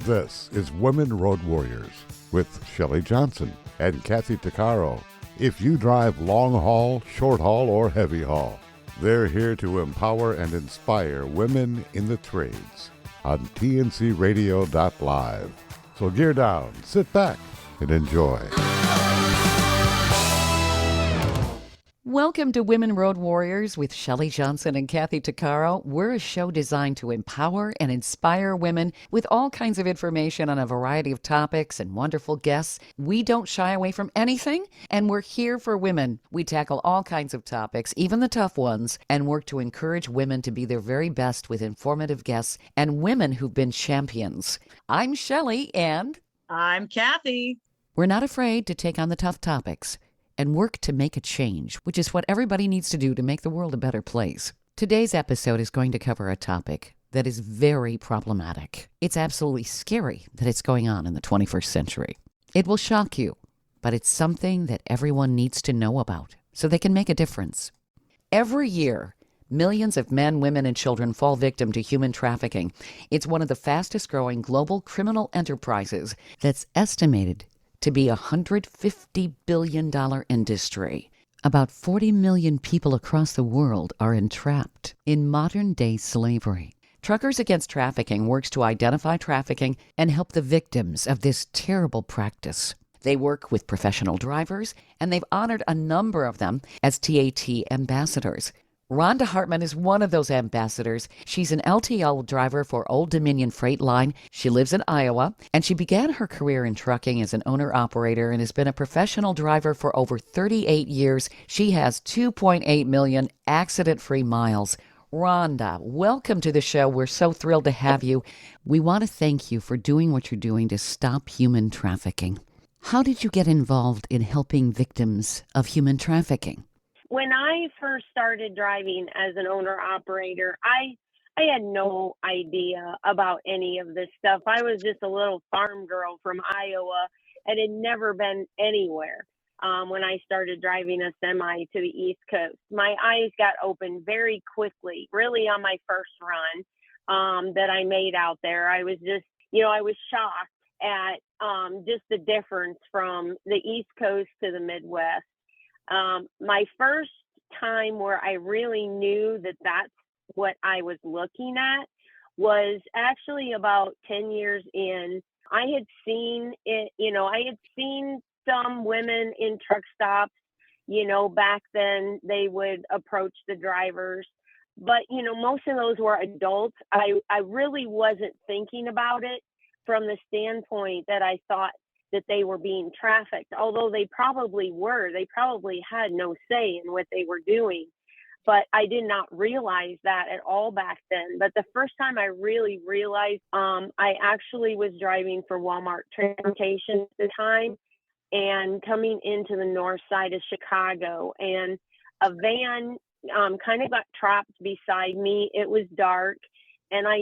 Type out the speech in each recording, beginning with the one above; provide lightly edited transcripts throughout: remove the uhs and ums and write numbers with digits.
This is Women Road Warriors with Shelley Johnson and Kathy Tuccaro. If you drive long haul, short haul, or heavy haul, they're here to empower and inspire women in the trades on tncradio.live. So gear down, sit back, and enjoy. Welcome to Women Road Warriors with Shelley Johnson and Kathy Tuccaro. We're a show designed to empower and inspire women with all kinds of information on a variety of topics and wonderful guests. We don't shy away from anything, and we're here for women. We tackle all kinds of topics, even the tough ones, and work to encourage women to be their very best with informative guests and women who've been champions. I'm Shelley, and I'm Kathy. We're not afraid to take on the tough topics and work to make a change, which is what everybody needs to do to make the world a better place. Today's episode is going to cover a topic that is very problematic. It's absolutely scary that it's going on in the 21st century. It will shock you, but it's something that everyone needs to know about so they can make a difference. Every year, millions of men, women, and children fall victim to human trafficking. It's one of the fastest growing global criminal enterprises that's estimated to be a $150 billion industry. About 40 million people across the world are entrapped in modern-day slavery. Truckers Against Trafficking works to identify trafficking and help the victims of this terrible practice. They work with professional drivers, and they've honored a number of them as TAT ambassadors. Rhonda Hartman is one of those ambassadors. She's an LTL driver for Old Dominion Freight Line. She lives in Iowa, and she began her career in trucking as an owner-operator and has been a professional driver for over 38 years. She has 2.8 million accident-free miles. Rhonda, welcome to the show. We're so thrilled to have you. We want to thank you for doing what you're doing to stop human trafficking. How did you get involved in helping victims of human trafficking? When I first started driving as an owner-operator, I had no idea about any of this stuff. I was just a little farm girl from Iowa and had never been anywhere when I started driving a semi to the East Coast. My eyes got opened very quickly, really on my first run that I made out there. I was just, I was shocked at just the difference from the East Coast to the Midwest. My first time where I really knew that that's what I was looking at was actually about 10 years in. I had seen it, I had seen some women in truck stops, back then they would approach the drivers, but, most of those were adults. I really wasn't thinking about it from the standpoint that I thought that they were being trafficked, although they probably were. They probably had no say in what they were doing. But I did not realize that at all back then. But the first time I really realized, I actually was driving for Walmart Transportation at the time and coming into the north side of Chicago. And a van kind of got trapped beside me. It was dark. And I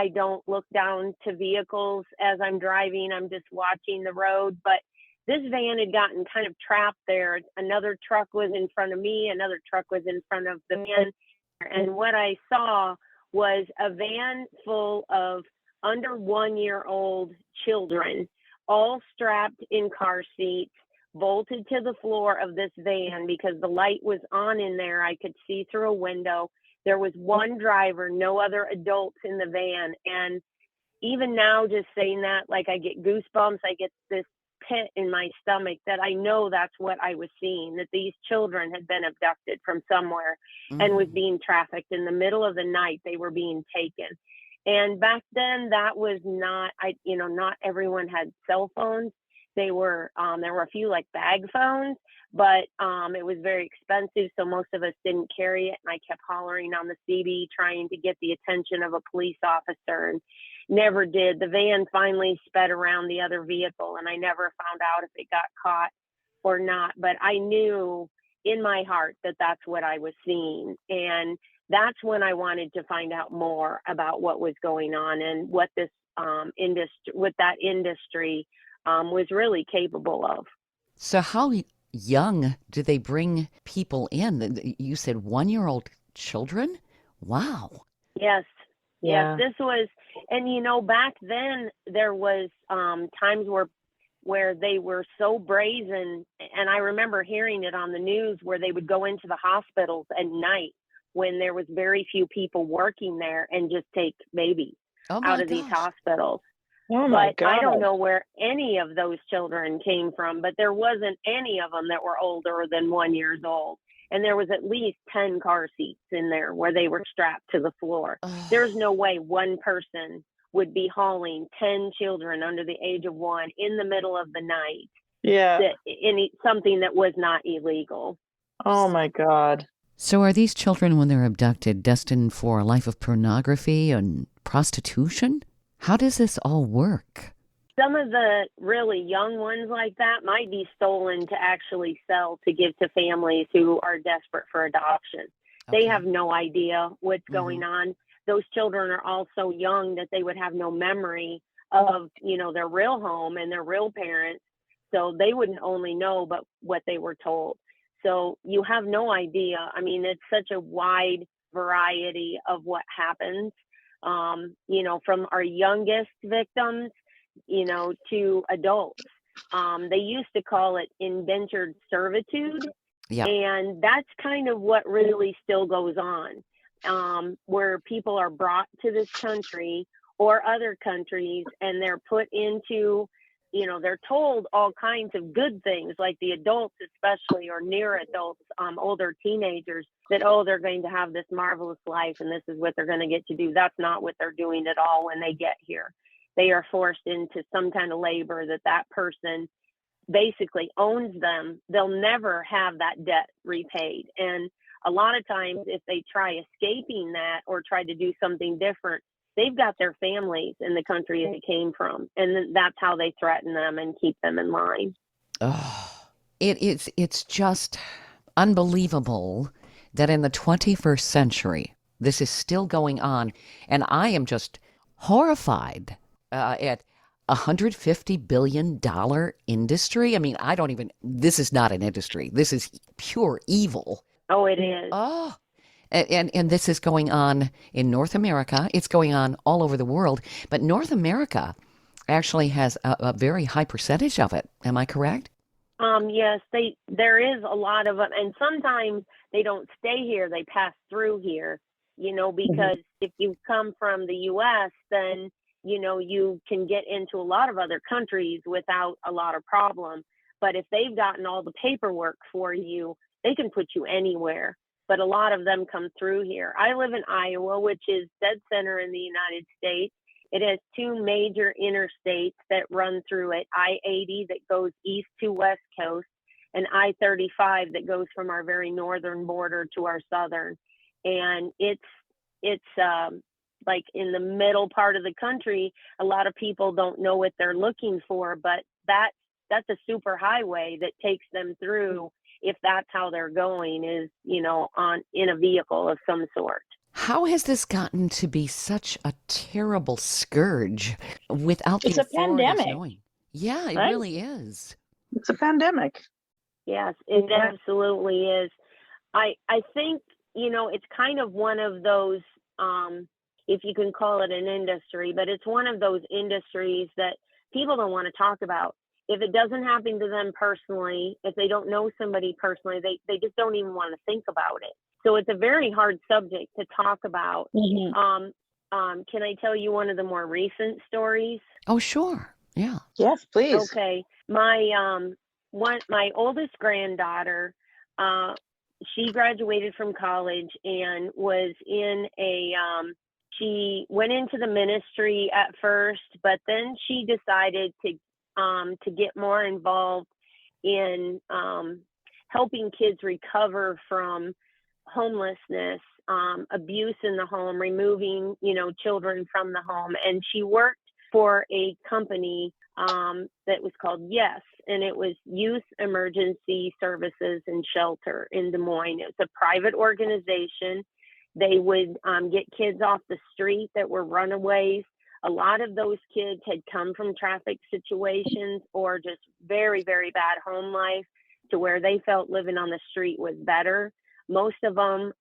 don't look down to vehicles as I'm driving. I'm just watching the road. But this van had gotten kind of trapped there. Another truck was in front of me. Another truck was in front of the van. And what I saw was a van full of under 1-year-old children, all strapped in car seats, bolted to the floor of this van because the light was on in there. I could see through a window. There was one driver, no other adults in the van. And even now, just saying that, like I get goosebumps, I get this pit in my stomach that I know that's what I was seeing, that these children had been abducted from somewhere and was being trafficked in the middle of the night. They were being taken. And back then that was not, not everyone had cell phones. There were a few like bag phones, but it was very expensive, so most of us didn't carry it. And I kept hollering on the CD, trying to get the attention of a police officer, and never did. The van finally sped around the other vehicle, and I never found out if it got caught or not. But I knew in my heart that that's what I was seeing, and that's when I wanted to find out more about what was going on and what this industry was really capable of. So how young do they bring people in? You said 1-year-old children? Wow. Yes. Yeah. Yes. And back then there was times where they were so brazen, and I remember hearing it on the news where they would go into the hospitals at night when there was very few people working there and just take babies Oh out my of these gosh. hospitals. Oh my But God. I don't know where any of those children came from, but there wasn't any of them that were older than 1 year old. And there was at least 10 car seats in there where they were strapped to the floor. There's no way one person would be hauling 10 children under the age of 1 in the middle of the night. Yeah. Something that was not illegal. Oh my God. So are these children, when they're abducted, destined for a life of pornography and prostitution? How does this all work? Some of the really young ones like that might be stolen to actually sell to give to families who are desperate for adoption. Okay. They have no idea what's going on. Those children are all so young that they would have no memory of, their real home and their real parents. So they wouldn't only know but what they were told. So you have no idea. I mean, it's such a wide variety of what happens, from our youngest victims, to adults. They used to call it indentured servitude. Yeah. And that's kind of what really still goes on, where people are brought to this country or other countries and they're put into, they're told all kinds of good things, like the adults especially, or near adults, older teenagers, that, they're going to have this marvelous life and this is what they're going to get to do. That's not what they're doing at all when they get here. They are forced into some kind of labor that person basically owns them. They'll never have that debt repaid. And a lot of times if they try escaping that or try to do something different, they've got their families in the country they came from. And that's how they threaten them and keep them in line. Oh, it's just unbelievable that in the 21st century, this is still going on. And I am just horrified at $150 billion industry. I mean, this is not an industry. This is pure evil. Oh, it is. Oh, and this is going on in North America. It's going on all over the world. But North America actually has a very high percentage of it. Am I correct? Yes, there is a lot of them. And sometimes they don't stay here. They pass through here, because if you come from the U.S., then you can get into a lot of other countries without a lot of problem. But if they've gotten all the paperwork for you, they can put you anywhere. But a lot of them come through here. I live in Iowa, which is dead center in the United States. It has two major interstates that run through it, I-80 that goes east to west coast, and I-35 that goes from our very northern border to our southern. And it's like in the middle part of the country. A lot of people don't know what they're looking for, but that's a super highway that takes them through, if that's how they're going, is, in a vehicle of some sort. How has this gotten to be such a terrible scourge without the It's a authorities pandemic. knowing? Yeah, it Right? really is. It's a pandemic. Yes, it absolutely is. I think, it's kind of one of those, if you can call it an industry, but it's one of those industries that people don't want to talk about. If it doesn't happen to them personally, if they don't know somebody personally, they just don't even want to think about it. So it's a very hard subject to talk about. Mm-hmm. Can I tell you one of the more recent stories? Oh, sure. Yeah. Yes, please. Okay. My oldest granddaughter, she graduated from college and was in she went into the ministry at first, but then she decided to get more involved in helping kids recover from homelessness, abuse in the home, removing, children from the home. And she worked for a company that was called Yes, and it was Youth Emergency Services and Shelter in Des Moines. It was a private organization. They would get kids off the street that were runaways. A lot of those kids had come from traffic situations or just very, very bad home life to where they felt living on the street was better. Most of them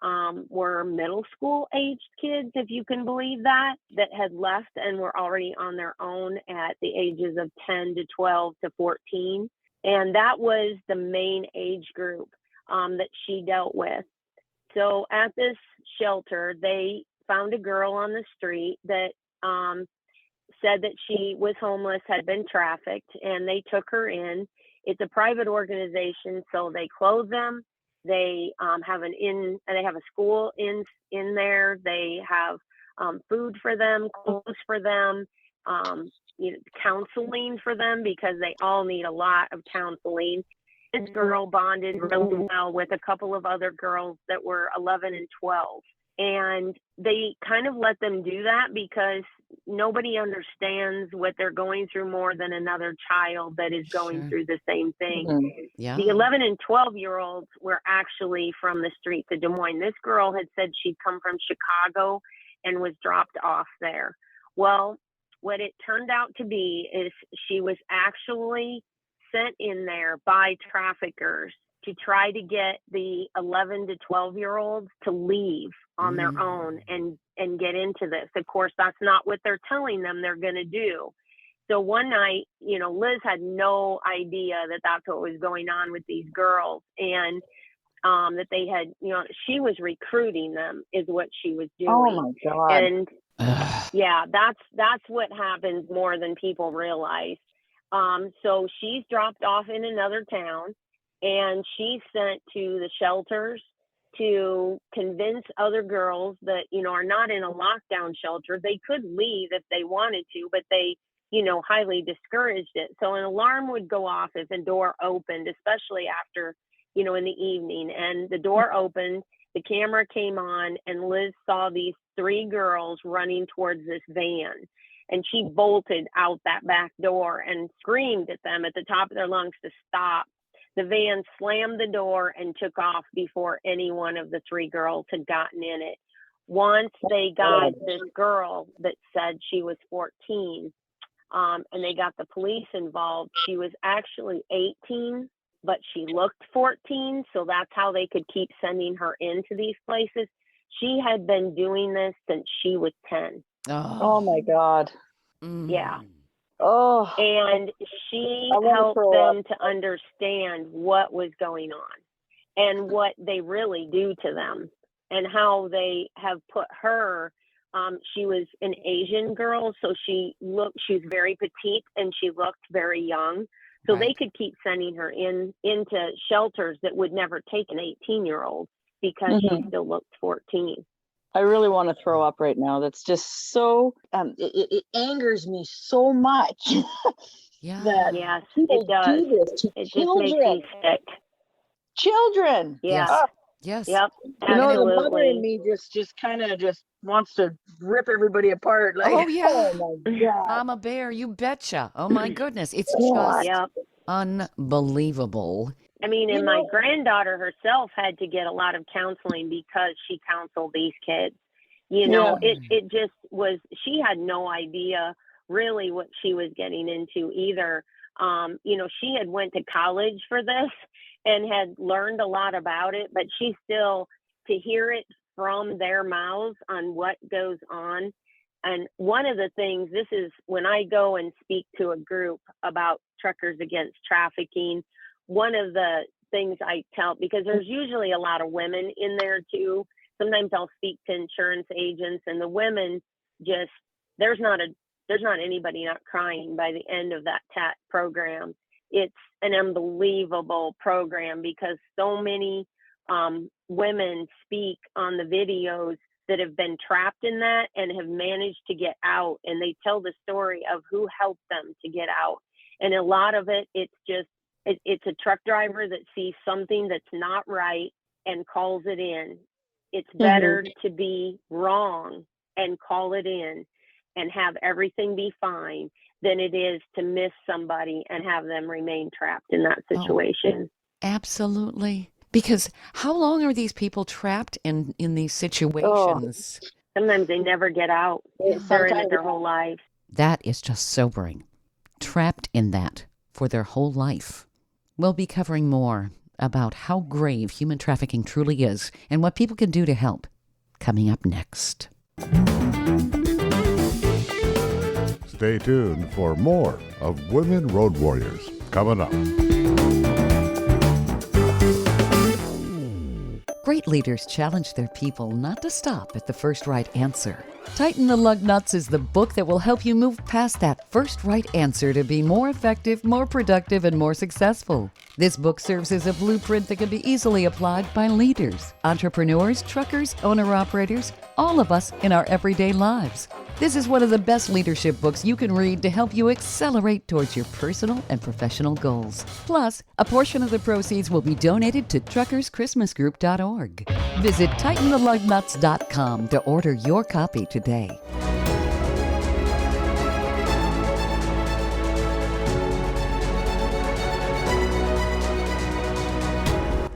were middle school aged kids, if you can believe that had left and were already on their own at the ages of 10 to 12 to 14. And that was the main age group that she dealt with. So at this shelter, they found a girl on the street that said that she was homeless, had been trafficked, and they took her in. It's a private organization, so they clothe them. They have a school in there. They have food for them, clothes for them, counseling for them, because they all need a lot of counseling. This girl bonded really well with a couple of other girls that were 11 and 12. And they kind of let them do that because nobody understands what they're going through more than another child that is going through the same thing. Mhm. Yeah. The 11 and 12-year-olds were actually from the streets of Des Moines. This girl had said she'd come from Chicago and was dropped off there. Well, what it turned out to be is she was actually sent in there by traffickers to try to get the 11 to 12-year-olds to leave on their own and get into this. Of course, that's not what they're telling them they're going to do. So one night, Liz had no idea that that's what was going on with these girls, and that they had, she was recruiting them is what she was doing. Oh my God. And yeah, that's what happens more than people realize. So she's dropped off in another town, and she's sent to the shelters to convince other girls that, are not in a lockdown shelter. They could leave if they wanted to, but they, highly discouraged it. So an alarm would go off if the door opened, especially after, in the evening. And the door opened, the camera came on, and Liz saw these 3 girls running towards this van. And she bolted out that back door and screamed at them at the top of their lungs to stop. The van slammed the door and took off before any one of the 3 girls had gotten in it. Once they got this girl that said she was 14, and they got the police involved, she was actually 18, but she looked 14, so that's how they could keep sending her into these places. She had been doing this since she was 10. Oh my God. Yeah. Oh. And she helped them to understand what was going on and what they really do to them, and how they have put her, she was an Asian girl, so she's very petite and she looked very young. So they could keep sending her into shelters that would never take an 18-year-old because she still looked 14. I really want to throw up right now. That's just so, it angers me so much. That yes, people it does. do this to it children. Just makes me sick. Children. Yeah. Yes. Yep. The mother in Absolutely. me just kind of just wants to rip everybody apart. Like, Oh, yeah. oh my God. Mama Bear, you betcha. Oh my goodness. It's God. just Yep. unbelievable. I mean, and my granddaughter herself had to get a lot of counseling because she counseled these kids. It just was, she had no idea really what she was getting into either. She had went to college for this and had learned a lot about it, but she still, to hear it from their mouths on what goes on. And one of the things, this is when I go and speak to a group about Truckers Against Trafficking, one of the things I tell, because there's usually a lot of women in there too. Sometimes I'll speak to insurance agents, and the women just, there's not anybody not crying by the end of that TAT program. It's an unbelievable program because so many women speak on the videos that have been trapped in that and have managed to get out, and they tell the story of who helped them to get out. And a lot of it, it's just, it's a truck driver that sees something that's not right and calls it in. It's better to be wrong and call it in and have everything be fine than it is to miss somebody and have them remain trapped in that situation. Absolutely. Because how long are these people trapped in these situations? Sometimes they never get out. They're in it their whole life. That is just sobering. Trapped in that for their whole life. We'll be covering more about how grave human trafficking truly is and what people can do to help. Coming up next. Stay tuned for more of Women Road Warriors coming up. Great leaders challenge their people not to stop at the first right answer. Tighten the Lug Nuts is the book that will help you move past that first right answer to be more effective, more productive, and more successful. This book serves as a blueprint that can be easily applied by leaders, entrepreneurs, truckers, owner-operators, all of us in our everyday lives. This is one of the best leadership books you can read to help you accelerate towards your personal and professional goals. Plus, a portion of the proceeds will be donated to truckerschristmasgroup.org. Visit TightenTheLugNuts.com to order your copy today.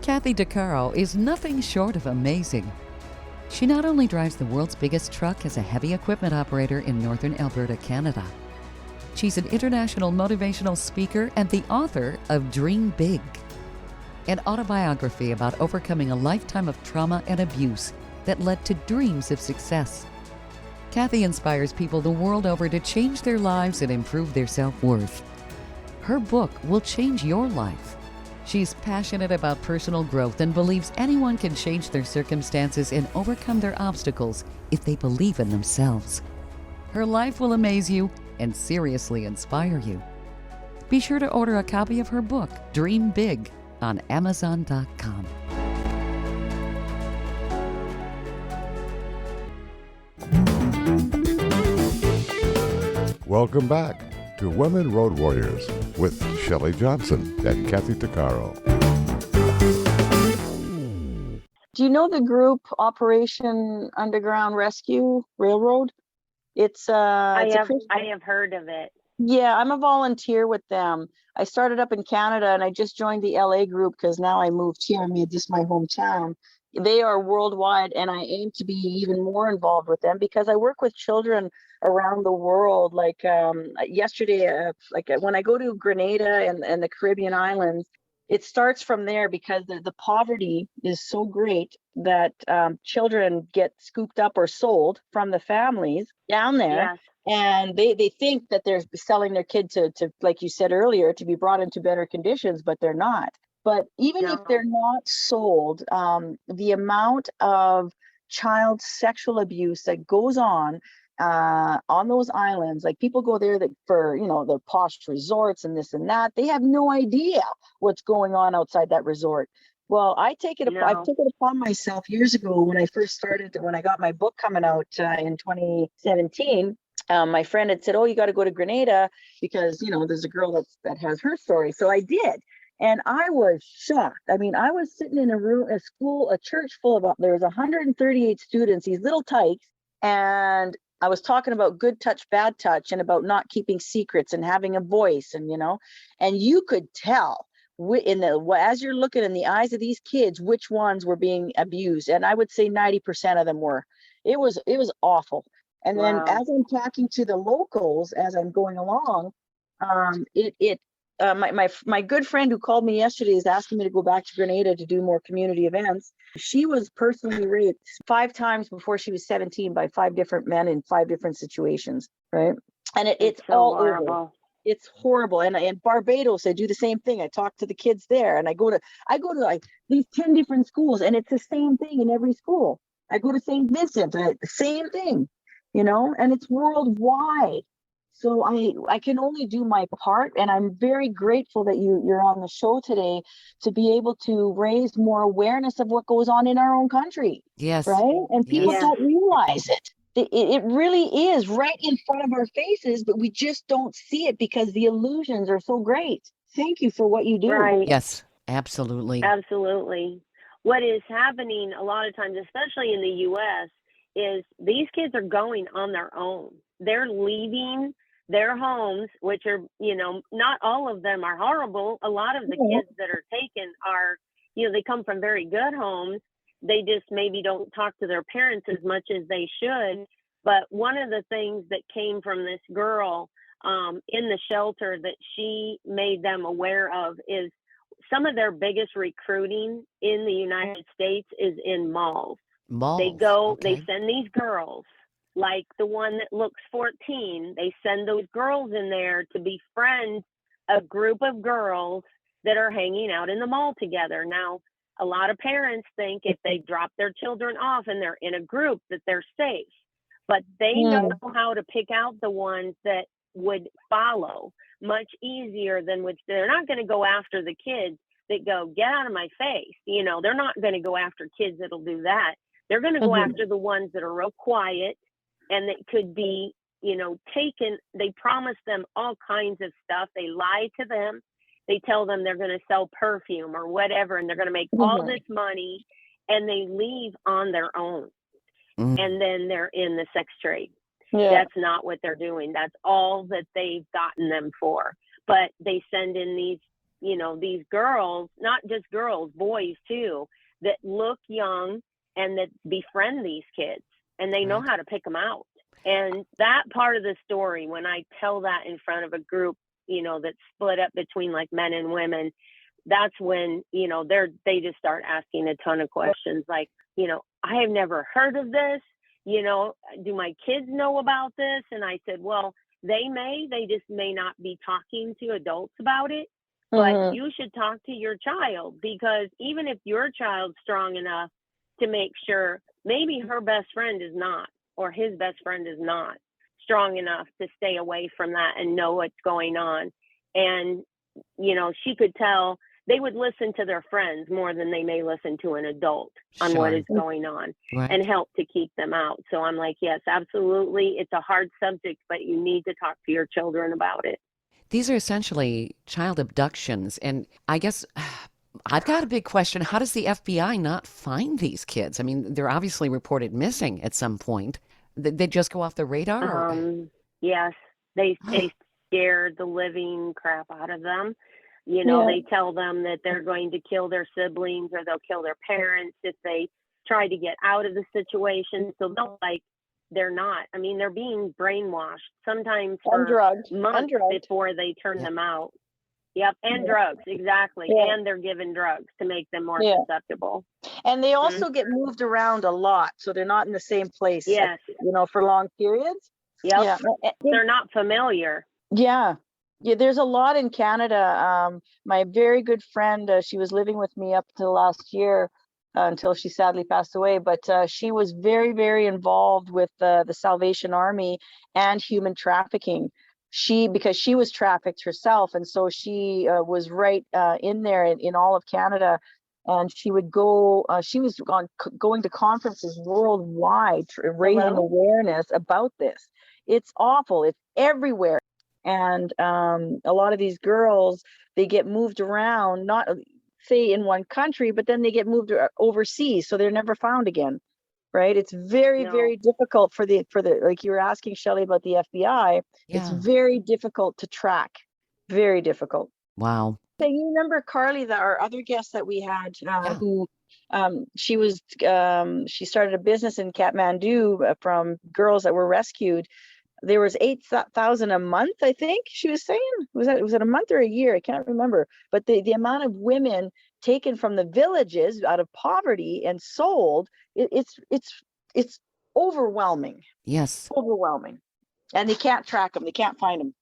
Kathy DeCaro is nothing short of amazing. She not only drives the world's biggest truck as a heavy equipment operator in northern Alberta, Canada. She's an international motivational speaker and the author of Dream Big, an autobiography about overcoming a lifetime of trauma and abuse that led to dreams of success. Kathy inspires people the world over to change their lives and improve their self-worth. Her book will change your life. She's passionate about personal growth and believes anyone can change their circumstances and overcome their obstacles if they believe in themselves. Her life will amaze you and seriously inspire you. Be sure to order a copy of her book, Dream Big, on Amazon.com. Welcome back to Women Road Warriors with Shelley Johnson and Kathy DeCaro. Do you know the group Operation Underground Rescue Railroad? I have heard of it. Yeah, I'm a volunteer with them. I started up in Canada and I just joined the LA group because now I moved here. I made this my hometown. They are worldwide and I aim to be even more involved with them because I work with children around the world. Like yesterday, when I go to Grenada and the Caribbean islands, it starts from there because the poverty is so great that children get scooped up or sold from the families down there. Yes. And they think that they're selling their kid to, like you said earlier, to be brought into better conditions, but they're not. But even if they're not sold, the amount of child sexual abuse that goes on those islands, like people go there for the posh resorts and this and that, they have no idea what's going on outside that resort. Well, I took it upon myself years ago when I first started, when I got my book coming out in 2017. My friend had said, "Oh, you got to go to Grenada because there's a girl that has her story." So I did. And I was shocked. I mean, I was sitting in a church full of, there was 138 students, these little tykes. And I was talking about good touch, bad touch, and about not keeping secrets and having a voice. And you could tell as you're looking in the eyes of these kids, which ones were being abused. And I would say 90% of them were. It was awful. And then as I'm talking to the locals, as I'm going along, my good friend who called me yesterday is asking me to go back to Grenada to do more community events. She was personally raped 5 times before she was 17 by 5 different men in 5 different situations, right? And it's so all horrible. Over. It's horrible. And in Barbados, I do the same thing. I talk to the kids there, and I go to like these 10 different schools, and it's the same thing in every school. I go to St. Vincent, the same thing, and it's worldwide. So I can only do my part, and I'm very grateful that you're on the show today to be able to raise more awareness of what goes on in our own country. Yes. Right? And people don't realize it. It really is right in front of our faces, but we just don't see it because the illusions are so great. Thank you for what you do. Right. Yes, absolutely. Absolutely. What is happening a lot of times, especially in the U.S., is these kids are going on their own. They're leaving their homes, which are, not all of them are horrible. A lot of the kids that are taken are, they come from very good homes. They just maybe don't talk to their parents as much as they should. But one of the things that came from this girl in the shelter that she made them aware of is some of their biggest recruiting in the United States is in malls. They go, Okay. they send these girls, like the one that looks 14, they send those girls in there to befriend a group of girls that are hanging out in the mall together. Now, a lot of parents think if they drop their children off and they're in a group that they're safe, but they know how to pick out the ones that would follow much easier than which they're not going to go after the kids that go, get out of my face. You know, they're not going to go after kids that'll do that. They're going to go after the ones that are real quiet and that could be, you know, taken. They promise them all kinds of stuff. They lie to them. They tell them they're going to sell perfume or whatever, and they're going to make all this money, and they leave on their own. And then they're in the sex trade. That's not what they're doing. That's all that they've gotten them for. But they send in these, you know, these girls, not just girls, boys too, that look young and that befriend these kids, and they know how to pick them out. And that part of the story, when I tell that in front of a group, you know, that's split up between like men and women, that's when, you know, they just start asking a ton of questions like, you know, I have never heard of this. You know, do my kids know about this? And I said, well, they just may not be talking to adults about it, but you should talk to your child, because even if your child's strong enough to make sure, maybe her best friend is not, or his best friend is not strong enough to stay away from that and know what's going on. And, you know, she could tell they would listen to their friends more than they may listen to an adult on what is going on and help to keep them out. So I'm like, yes, absolutely. It's a hard subject, but you need to talk to your children about it. These are essentially child abductions. And I guess I've got a big question. How does the FBI not find these kids? I mean, they're obviously reported missing at some point. They just go off the radar? Yes, they scared the living crap out of them. You know, they tell them that they're going to kill their siblings or they'll kill their parents if they try to get out of the situation. So they're not. I mean, they're being brainwashed sometimes for months before they turn them out. And drugs, exactly. And they're given drugs to make them more susceptible. And they also get moved around a lot, so they're not in the same place, you know, for long periods. They're not familiar. Yeah, there's a lot in Canada. My very good friend, she was living with me up till last year until she sadly passed away. But she was very, very involved with the Salvation Army and human trafficking. Because she was trafficked herself, and so she was right in there in all of Canada. And she would go. She was going to conferences worldwide, raising awareness about this. It's awful. It's everywhere. And a lot of these girls, they get moved around, not say in one country, but then they get moved overseas, so they're never found again, right? It's very, very difficult for the like you were asking Shelley about the FBI. It's very difficult to track, very difficult. Wow. So you remember Carly, our other guest that we had, who she started a business in Kathmandu from girls that were rescued. There was 8,000 a month, I think she was saying. Was it a month or a year? I can't remember. But the amount of women taken from the villages out of poverty and sold, it's overwhelming. Yes. Overwhelming. And they can't track them. They can't find them.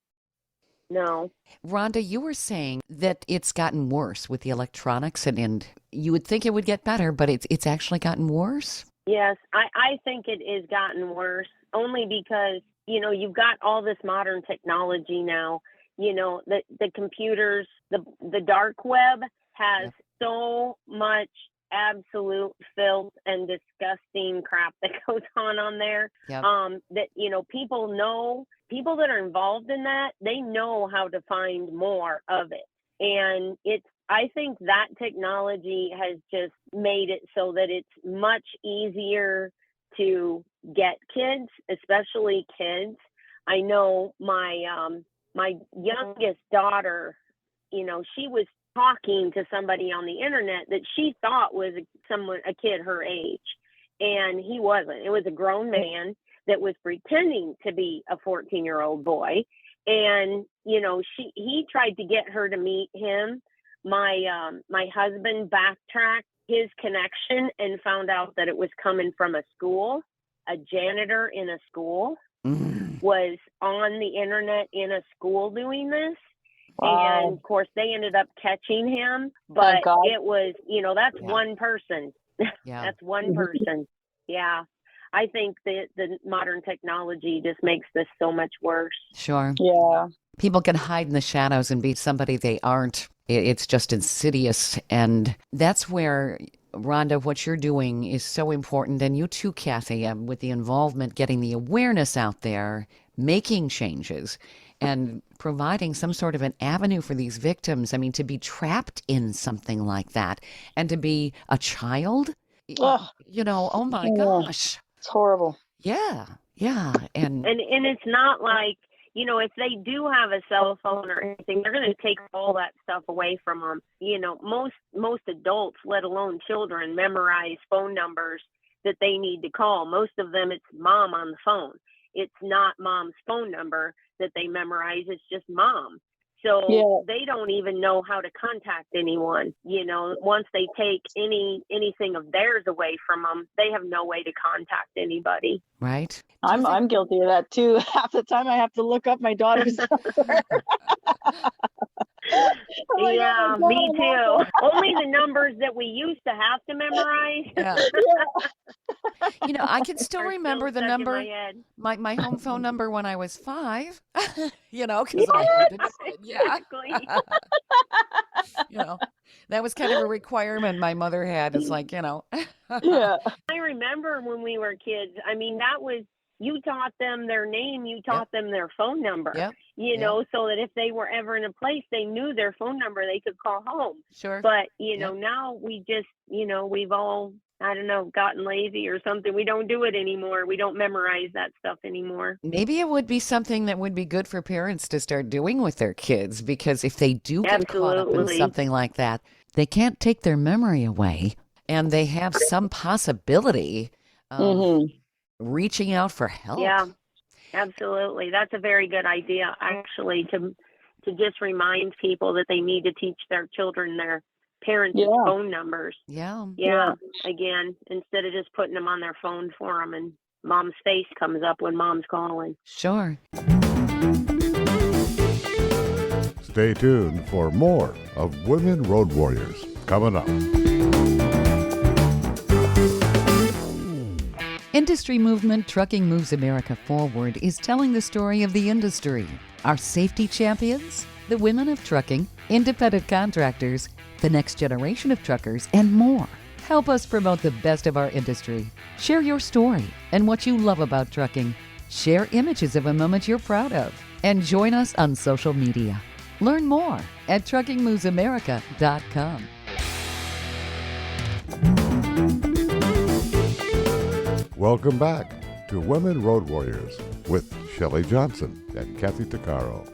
No. Rhonda, you were saying that it's gotten worse with the electronics, and you would think it would get better, but it's actually gotten worse? Yes, I think it is gotten worse, only because, you know, you've got all this modern technology now. You know, the computers, the dark web has so much absolute filth and disgusting crap that goes on there. That, you know, people that are involved in that, they know how to find more of it. And I think that technology has just made it so that it's much easier to get kids, especially kids. I know my youngest daughter, you know, she was talking to somebody on the internet that she thought was a kid her age, and he wasn't. It was a grown man that was pretending to be a 14-year-old boy. And, you know, he tried to get her to meet him, my husband backtracked his connection and found out that it was coming from a school. A janitor in a school was on the internet in a school doing this. Wow. And of course they ended up catching him, but it was, that's one person. Yeah. That's one person. Yeah. I think that the modern technology just makes this so much worse. Sure. Yeah. People can hide in the shadows and be somebody they aren't. It's just insidious. And that's where, Rhonda, what you're doing is so important. And you too, Kathy, with the involvement, getting the awareness out there, making changes, and providing some sort of an avenue for these victims. I mean, to be trapped in something like that and to be a child, Ugh. Oh my gosh. It's horrible. Yeah. Yeah. And it's not like, if they do have a cell phone or anything, they're going to take all that stuff away from them. Most adults, let alone children, memorize phone numbers that they need to call. Most of them, it's mom on the phone. It's not mom's phone number that they memorize. It's just mom. So they don't even know how to contact anyone. Once they take anything of theirs away from them, they have no way to contact anybody. Right. I'm guilty of that too. Half the time I have to look up my daughter's number. Yeah, me too. Only the numbers that we used to have to memorize. Yeah. I can still remember the number, my home phone number when I was 5, because I had to, Exactly. That was kind of a requirement my mother had. It's like, Yeah. I remember when we were kids, that was, you taught them their name, you taught them their phone number, so that if they were ever in a place, they knew their phone number, they could call home. Sure. But, now we just, we've all, I don't know, gotten lazy or something. We don't do it anymore. We don't memorize that stuff anymore. Maybe it would be something that would be good for parents to start doing with their kids, because if they do get caught up in something like that, they can't take their memory away, and they have some possibility of reaching out for help. Yeah, absolutely. That's a very good idea, actually, to just remind people that they need to teach their children their parents' phone numbers. Yeah. Again, instead of just putting them on their phone for them and mom's face comes up when mom's calling. Sure. Stay tuned for more of Women Road Warriors coming up. Industry movement Trucking Moves America Forward is telling the story of the industry. Our safety champions, the women of trucking, independent contractors, the next generation of truckers, and more. Help us promote the best of our industry. Share your story and what you love about trucking. Share images of a moment you're proud of. And join us on social media. Learn more at truckingmovesamerica.com. Welcome back to Women Road Warriors with Shelley Johnson and Kathy Tuccaro.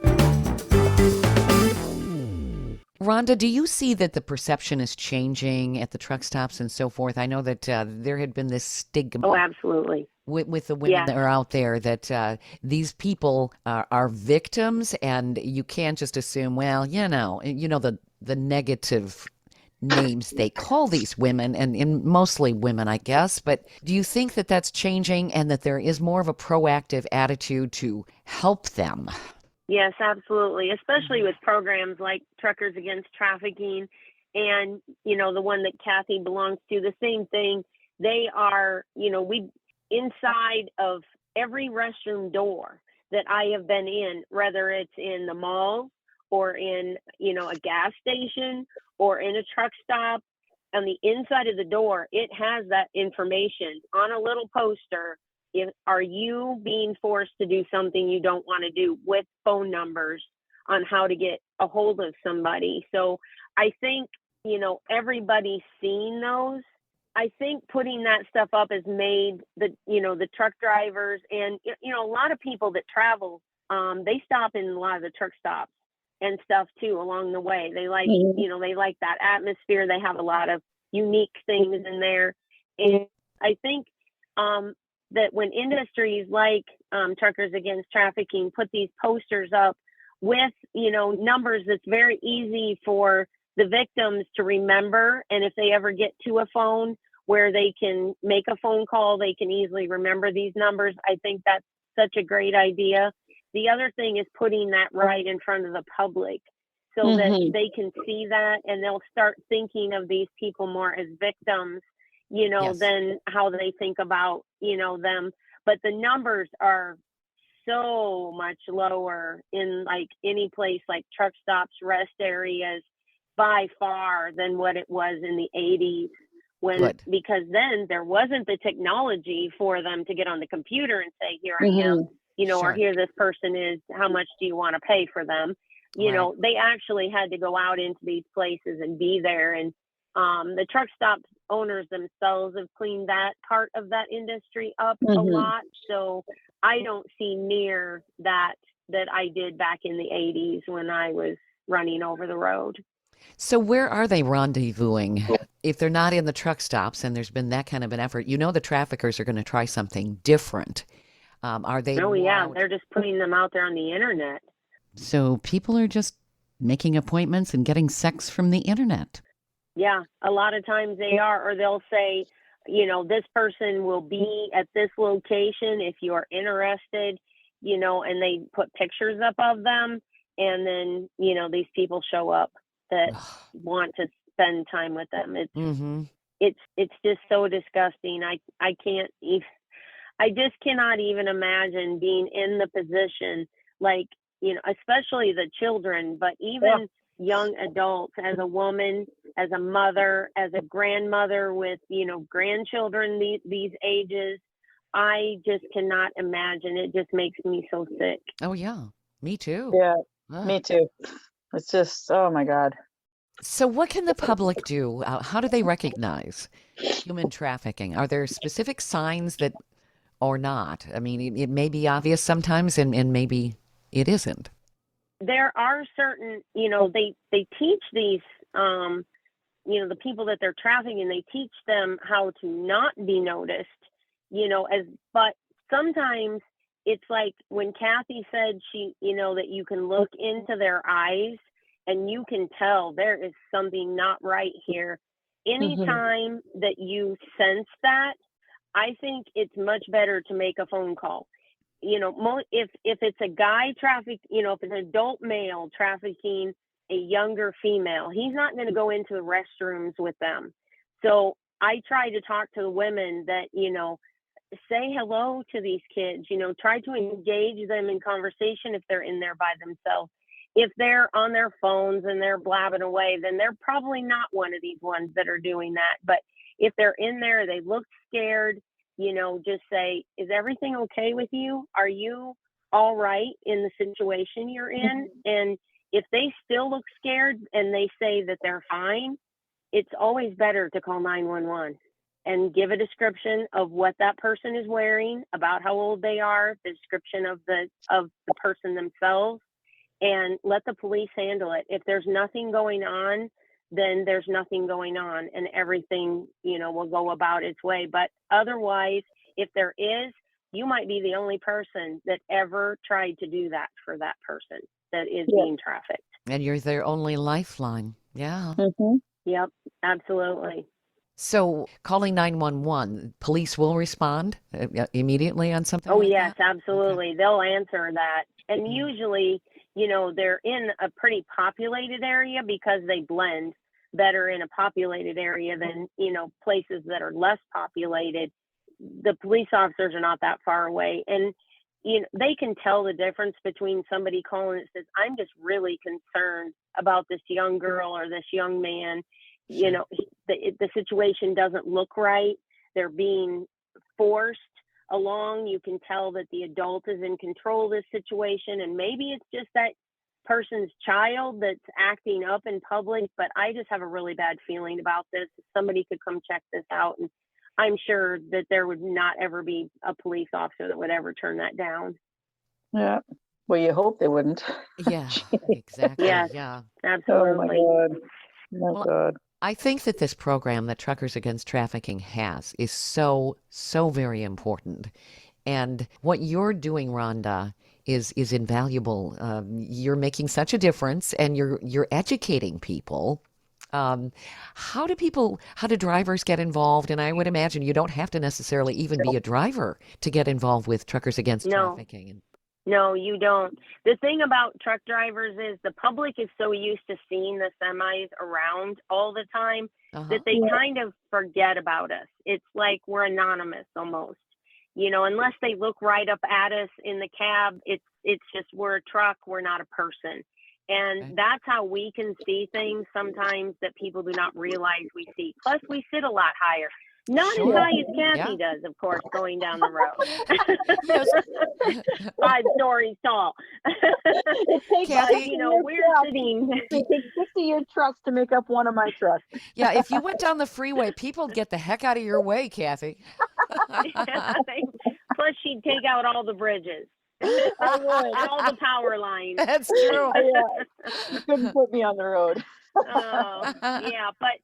Rhonda, do you see that the perception is changing at the truck stops and so forth? I know that there had been this stigma. Oh, absolutely. With the women that are out there, that these people are victims, and you can't just assume, well, the negative names they call these women, and mostly women, I guess. But do you think that that's changing, and that there is more of a proactive attitude to help them? Yes, absolutely. Especially with programs like Truckers Against Trafficking and, the one that Kathy belongs to, the same thing. They are, we inside of every restroom door that I have been in, whether it's in the mall or in, a gas station or in a truck stop, on the inside of the door, it has that information on a little poster. Are you being forced to do something you don't want to do, with phone numbers on how to get a hold of somebody? So I think, everybody's seen those. I think putting that stuff up has made the truck drivers and, a lot of people that travel, they stop in a lot of the truck stops and stuff too along the way. They like, they like that atmosphere. They have a lot of unique things in there. And I think, that when industries like Truckers Against Trafficking put these posters up with, numbers that's very easy for the victims to remember. And if they ever get to a phone where they can make a phone call, they can easily remember these numbers. I think that's such a great idea. The other thing is putting that right in front of the public so that they can see that, and they'll start thinking of these people more as victims, Yes. than how they think about, them. But the numbers are so much lower in like any place like truck stops, rest areas by far than what it was in the 80s because then there wasn't the technology for them to get on the computer and say, here I am, or here this person is, how much do you want to pay for them? They actually had to go out into these places and be there. And the truck stop owners themselves have cleaned that part of that industry up a lot. So I don't see near that I did back in the 80s when I was running over the road. So where are they rendezvousing? If they're not in the truck stops and there's been that kind of an effort, the traffickers are going to try something different. Are they? Oh, yeah. They're just putting them out there on the internet. So people are just making appointments and getting sex from the internet. Yeah, a lot of times they are, or they'll say, this person will be at this location if you're interested, and they put pictures up of them. And then, these people show up that want to spend time with them. It's just so disgusting. I can't even, I just cannot even imagine being in the position, like, especially the children, but even young adults, as a woman, as a mother, as a grandmother with, grandchildren these ages. I just cannot imagine. It just makes me so sick. Oh, yeah. Me too. Yeah, me too. It's just, oh my God. So what can the public do? How do they recognize human trafficking? Are there specific signs that, or not? I mean, it may be obvious sometimes and maybe it isn't. There are certain, they teach these, the people that they're trafficking, they teach them how to not be noticed, but sometimes it's like when Kathy said that you can look into their eyes and you can tell there is something not right here. Anytime that you sense that, I think it's much better to make a phone call. If it's a guy if it's an adult male trafficking a younger female, he's not going to go into the restrooms with them. So I try to talk to the women that, say hello to these kids, try to engage them in conversation if they're in there by themselves. If they're on their phones and they're blabbing away, then they're probably not one of these ones that are doing that. But if they're in there, they look scared, just say, is everything okay with you? Are you all right in the situation you're in? And if they still look scared and they say that they're fine, it's always better to call 911 and give a description of what that person is wearing, about how old they are, the description of the person themselves, and let the police handle it. If there's nothing going on, then there's nothing going on and everything, will go about its way. But otherwise, if there is, you might be the only person that ever tried to do that for that person that is being trafficked. And you're their only lifeline. Yeah. Yep, absolutely. So calling 911, police will respond immediately on something like yes, that? absolutely. Okay. They'll answer that. And usually, they're in a pretty populated area because they blend better in a populated area than, places that are less populated. The police officers are not that far away. And, they can tell the difference between somebody calling that says, I'm just really concerned about this young girl or this young man. The situation doesn't look right. They're being forced along. You can tell that the adult is in control of this situation, and maybe it's just that person's child that's acting up in public, but I just have a really bad feeling about this. If somebody could come check this out, and I'm sure that there would not ever be a police officer that would ever turn that down. Yeah. Well, you hope they wouldn't. Yeah, exactly. Yes, yeah. Absolutely. Oh my God. I think that this program that Truckers Against Trafficking has is so, so very important. And what you're doing, Rhonda, is invaluable. You're making such a difference, and you're educating people Um, how do drivers get involved? And I would imagine you don't have to necessarily even be a driver to get involved with Truckers Against No. Trafficking. No, you don't. The thing about truck drivers is the public is so used to seeing the semis around all the time that they kind of forget about us. It's like we're anonymous almost. Unless they look right up at us in the cab, it's just we're a truck, we're not a person. And that's how we can see things sometimes that people do not realize we see. Plus, we sit a lot higher. Not as high as Kathy does, of course, going down the road. 5 stories tall. Kathy, we're sitting. It takes 50-year trucks to make up one of my trucks. Yeah, if you went down the freeway, people would get the heck out of your way, Kathy. Plus, she'd take out all the bridges. I would. All the power lines. That's true. You couldn't put me on the road. Yeah, but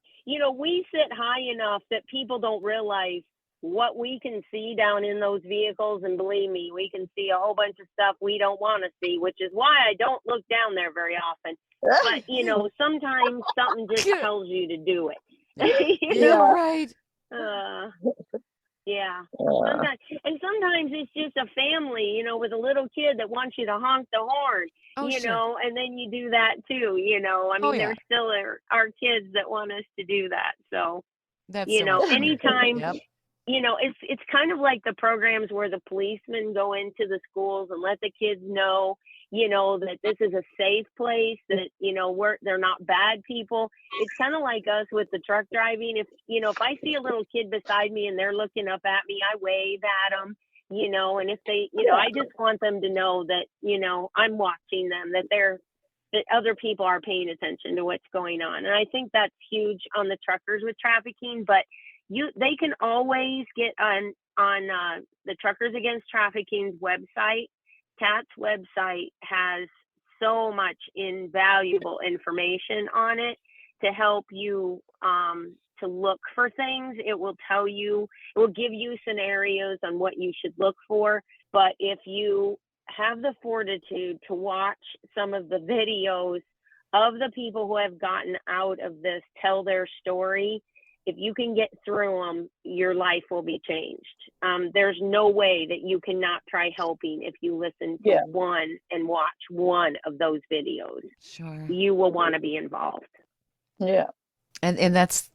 we sit high enough that people don't realize what we can see down in those vehicles, and believe me, we can see a whole bunch of stuff we don't want to see, which is why I don't look down there very often. But sometimes something just tells you to do it. Right. Yeah. Sometimes it's just a family, with a little kid that wants you to honk the horn, sure. and then you do that too, there still are kids that want us to do that. So, that's anytime, yep. It's kind of like the programs where the policemen go into the schools and let the kids know, that this is a safe place, that, they're not bad people. It's kind of like us with the truck driving. If I see a little kid beside me and they're looking up at me, I wave at them, and if they, I just want them to know that, I'm watching them, that other people are paying attention to what's going on. And I think that's huge on the truckers with trafficking, but they can always get on the Truckers Against Trafficking's website. TAT's website has so much invaluable information on it to help you to look for things. It will give you scenarios on what you should look for. But if you have the fortitude to watch some of the videos of the people who have gotten out of this, tell their story, if you can get through them, your life will be changed. There's no way that you cannot try helping if you listen to one and watch one of those videos. Sure. You will want to be involved. Yeah. And that's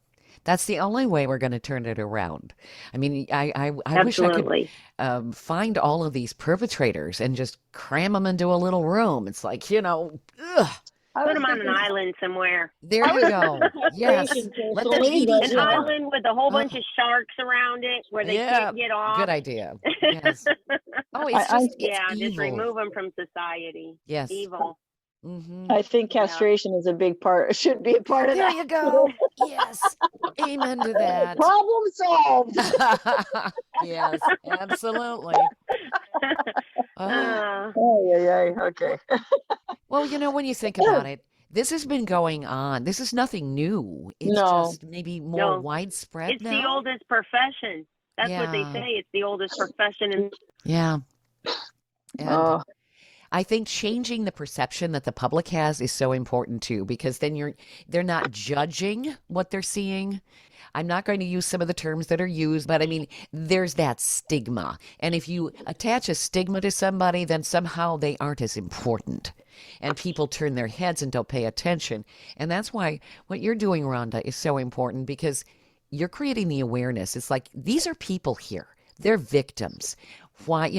the only way we're going to turn it around. I mean, I wish I could find all of these perpetrators and just cram them into a little room. It's like, ugh. Put them on an island somewhere. There you go. Yes. Let them eat each other. An other. island with a whole bunch of sharks around it where they can't get off. Good idea. Yes. Oh, it's just just remove them from society. Yes. Evil. Mm-hmm. I think castration is a big part. Should be a part of that. There you go. Yes. Amen to that. Problem solved. Yes, absolutely. Okay. Well, when you think about it, this has been going on. This is nothing new. It's just maybe more widespread It's now. the oldest profession. That's what they say. It's the oldest profession. Yeah. And I think changing the perception that the public has is so important too, because then they're not judging what they're seeing. I'm not going to use some of the terms that are used, but I mean, there's that stigma. And if you attach a stigma to somebody, then somehow they aren't as important. And people turn their heads and don't pay attention. And that's why what you're doing, Rhonda, is so important, because you're creating the awareness. It's like, these are people here. They're victims. Why,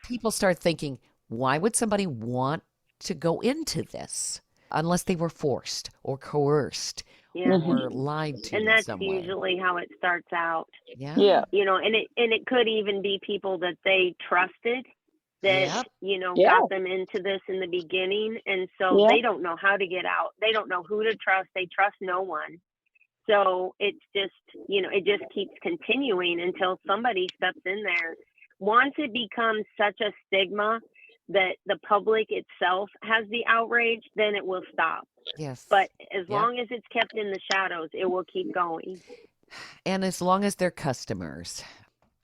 people start thinking, why would somebody want to go into this unless they were forced or coerced or lied to? And that's usually how it starts out. Yeah. And it could even be people that they trusted that, got them into this in the beginning. And so they don't know how to get out. They don't know who to trust. They trust no one. So it's just, it just keeps continuing until somebody steps in there. Once it becomes such a stigma that the public itself has the outrage, then it will stop. Yes. But as long as it's kept in the shadows, it will keep going. And as long as they're customers.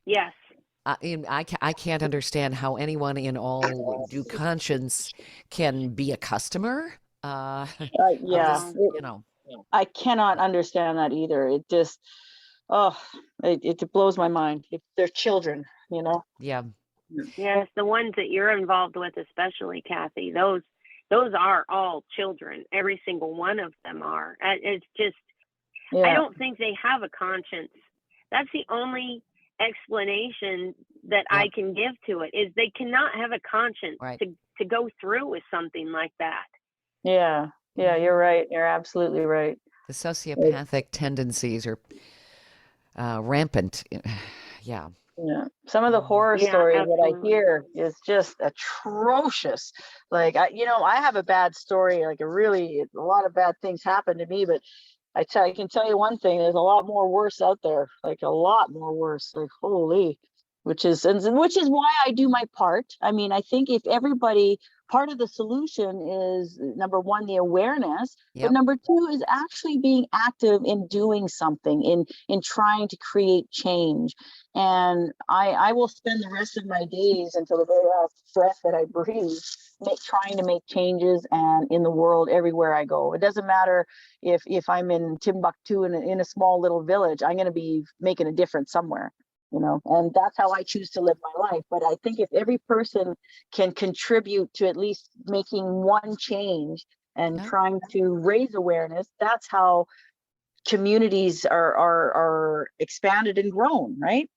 Yes. I can't understand how anyone in all due conscience can be a customer. I cannot understand that either. It just, oh, it blows my mind. If they're children, you know. Yeah. Yes, the ones that you're involved with, especially Kathy, those are all children. Every single one of them are. It's just, I Yeah. don't think they have a conscience. That's the only explanation that I can give to it, is they cannot have a conscience Right. to go through with something like that. Yeah. Yeah, you're right. You're absolutely right. The sociopathic tendencies are rampant. Yeah. Yeah. Some of the horror Yeah, stories that I absolutely. hear is just atrocious. Like I have a bad story, like a lot of bad things happen to me, but I can tell you one thing, there's a lot more worse out there, like a lot more worse, like holy, which is why I do my part. I mean, I think if everybody, part of the solution is number one, the awareness, but Yep. number two is actually being active in doing something, in trying to create change. And I will spend the rest of my days until the very last breath that I breathe, trying to make changes and in the world everywhere I go. It doesn't matter if I'm in Timbuktu in a small little village, I'm going to be making a difference somewhere, you know, and that's how I choose to live my life. But I think if every person can contribute to at least making one change and trying to raise awareness, that's how communities are expanded and grown, right?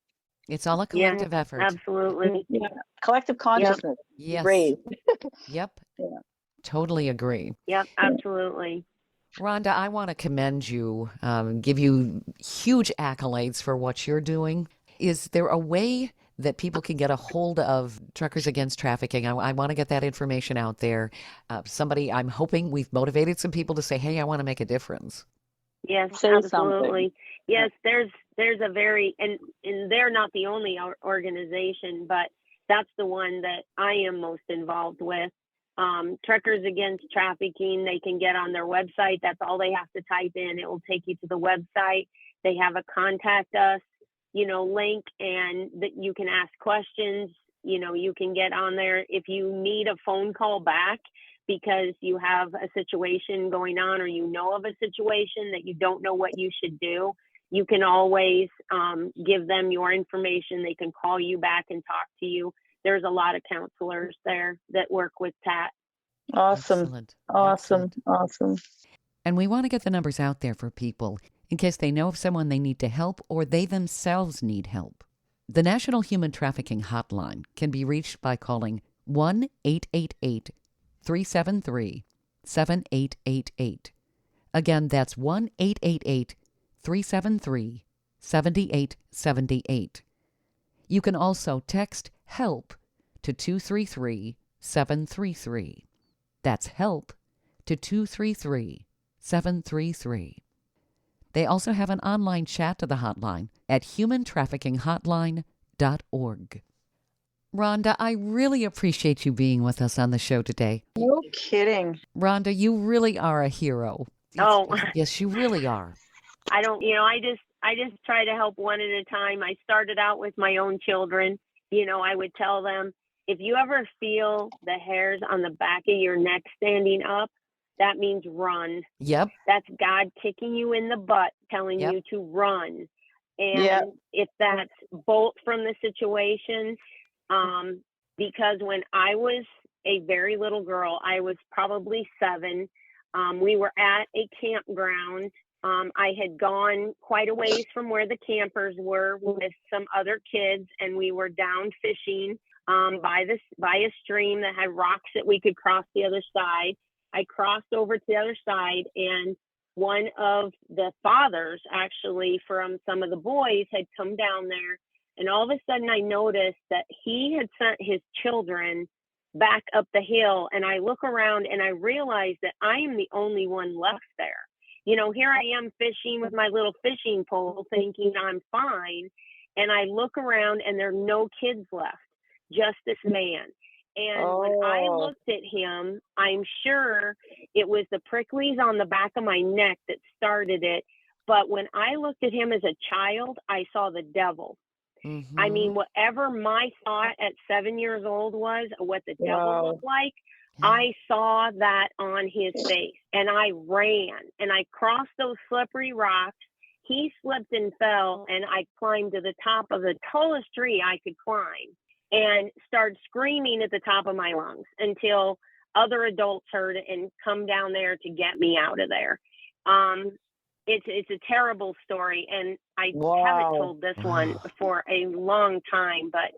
It's all a collective effort. Absolutely. Yeah. Collective consciousness Yes. raised. Yep. Yeah. Totally agree. Yep, absolutely. Rhonda, I want to commend you, give you huge accolades for what you're doing. Is there a way that people can get a hold of Truckers Against Trafficking? I want to get that information out there. I'm hoping we've motivated some people to say, hey, I want to make a difference. Yes, Say absolutely. something. Yes, there's a very, and they're not the only organization, but that's the one that I am most involved with. Truckers Against Trafficking, they can get on their website. That's all they have to type in. It will take you to the website. They have a contact us, link, and that you can ask questions. You can get on there. If you need a phone call back because you have a situation going on, or of a situation that you don't know what you should do, you can always give them your information. They can call you back and talk to you. There's a lot of counselors there that work with TAT. Awesome. Excellent. Awesome. Excellent. Awesome. And we want to get the numbers out there for people in case they know of someone they need to help or they themselves need help. The National Human Trafficking Hotline can be reached by calling 1-888-373-7888. Again, that's 1-888-373-7878. You can also text HELP to 233-733. That's HELP to 233-733. They also have an online chat to the hotline at humantraffickinghotline.org. Rhonda, I really appreciate you being with us on the show today. No kidding. Rhonda, you really are a hero. Oh, yes, you really are. I don't, I just try to help one at a time. I started out with my own children. I would tell them, if you ever feel the hairs on the back of your neck standing up, that means run. Yep. That's God kicking you in the butt, telling you to run. And if that's bolt from the situation, because when I was a very little girl, I was probably 7. We were at a campground. I had gone quite a ways from where the campers were with some other kids, and we were down fishing by a stream that had rocks that we could cross the other side. I crossed over to the other side, and one of the fathers, actually, from some of the boys, had come down there. And all of a sudden, I noticed that he had sent his children back up the hill. And I look around and I realize that I am the only one left there. Here I am fishing with my little fishing pole, thinking I'm fine. And I look around and there are no kids left, just this man. And when I looked at him, I'm sure it was the pricklies on the back of my neck that started it. But when I looked at him as a child, I saw the devil. Mm-hmm. I mean, whatever my thought at 7 years old was, what the devil looked like, I saw that on his face, and I ran, and I crossed those slippery rocks. He slipped and fell, and I climbed to the top of the tallest tree I could climb and started screaming at the top of my lungs until other adults heard it and come down there to get me out of there. It's a terrible story, and I haven't told this one for a long time, but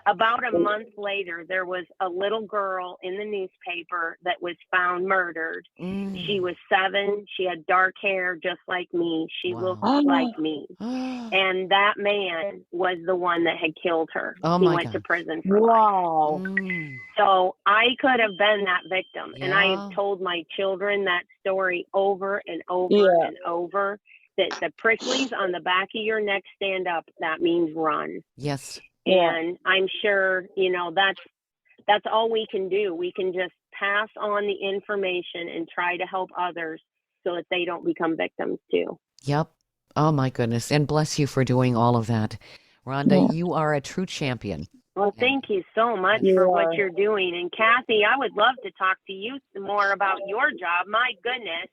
about a month later, there was a little girl in the newspaper that was found murdered. She was 7. She had dark hair just like me. She looked like me. And that man was the one that had killed her. He went to prison for life. So I could have been that victim. And I have told my children that story over and over and over, that the pricklies on the back of your neck stand up. That means run. Yes. And I'm sure, that's all we can do. We can just pass on the information and try to help others so that they don't become victims too. Yep. Oh my goodness. And bless you for doing all of that. Rhonda, you are a true champion. Well, thank you so much for what you're doing. And Kathy, I would love to talk to you some more about your job. My goodness.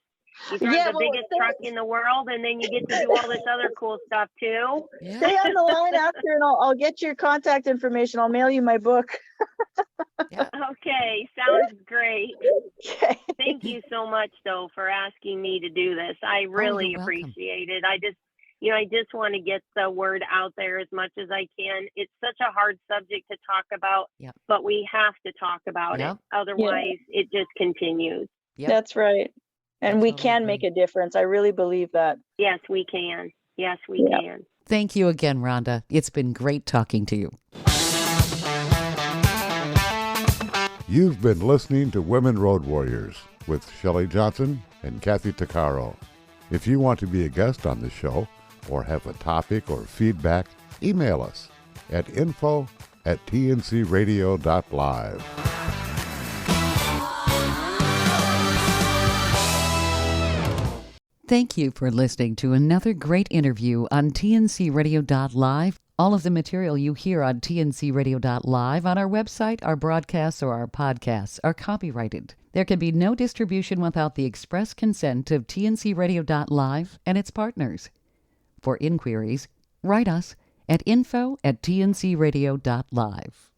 You drive the biggest truck in the world, and then you get to do all this other cool stuff too. Stay on the line after, and I'll get your contact information. I'll mail you my book. Okay, sounds great. Okay. Thank you so much, though, for asking me to do this. I really appreciate it. I just want to get the word out there as much as I can. It's such a hard subject to talk about, but we have to talk about it. Otherwise, it just continues. That's right. And we can make a difference. I really believe that. Yes, we can. Yes, we can. Thank you again, Rhonda. It's been great talking to you. You've been listening to Women Road Warriors with Shelley Johnson and Kathy Tuccaro. If you want to be a guest on the show or have a topic or feedback, email us at info@tncradio.live. Thank you for listening to another great interview on tncradio.live. All of the material you hear on tncradio.live on our website, our broadcasts, or our podcasts are copyrighted. There can be no distribution without the express consent of tncradio.live and its partners. For inquiries, write us at info@tncradio.live.